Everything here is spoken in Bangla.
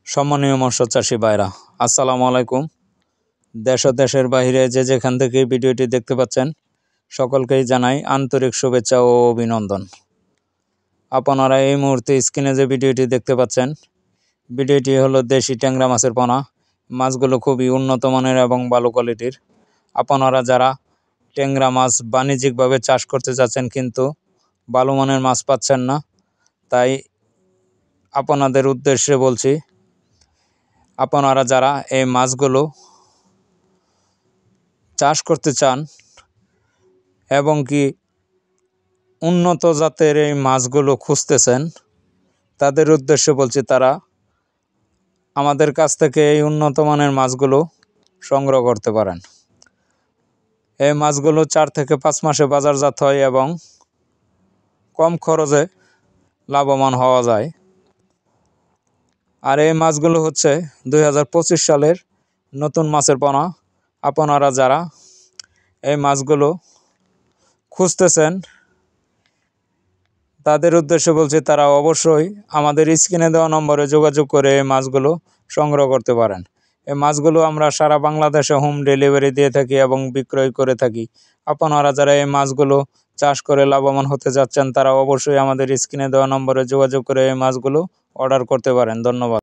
সম্মানীয় মৎস্য চাষী ভাইরা, আসসালামু আলাইকুম। দেশ ও দেশের বাইরে যে যেখান থেকে ভিডিওটি দেখতে পাচ্ছেন সকলকেই জানাই আন্তরিক শুভেচ্ছা ও অভিনন্দন। আপনারা এই মুহূর্তে স্ক্রিনে যে ভিডিওটি দেখতে পাচ্ছেন, ভিডিওটি হলো দেশি ট্যাংরা মাছের পোনা। মাছগুলো খুবই উন্নত মানের এবং ভালো কোয়ালিটির। আপনারা যারা ট্যাংরা মাছ বাণিজ্যিকভাবে চাষ করতে চাচ্ছেন কিন্তু ভালো মানের মাছ পাচ্ছেন না, তাই আপনাদের উদ্দেশ্যে বলছি, আপনারা যারা এই মাছগুলো চাষ করতে চান এবং কি উন্নত জাতের এই মাছগুলো খুঁজতেছেন, তাদের উদ্দেশ্যে বলছি তারা আমাদের কাছ থেকে এই উন্নত মানের মাছগুলো সংগ্রহ করতে পারেন। এই মাছগুলো 4 থেকে 5 মাসে বাজারজাত হয় এবং কম খরচে লাভবান হওয়া যায়। আর এই মাছগুলো হচ্ছে 2025 সালের নতুন মাছের পোনা। আপনারা যারা এই মাছগুলো খুঁজতেছেন তাদের উদ্দেশ্যে বলছি, তারা অবশ্যই আমাদের স্ক্রিনে দেওয়া নম্বরে যোগাযোগ করে এই মাছগুলো সংগ্রহ করতে পারেন। এই মাছগুলো আমরা সারা বাংলাদেশে হোম ডেলিভারি দিয়ে থাকি এবং বিক্রয় করে থাকি। আপনারা যারা এই মাছগুলো চাষ করে লাভবান হতে যাচ্ছেন তারা অবশ্যই আমাদের স্ক্রিনে দেওয়া নম্বরে যোগাযোগ করে এই মাছগুলো অর্ডার করতে পারেন। ধন্যবাদ।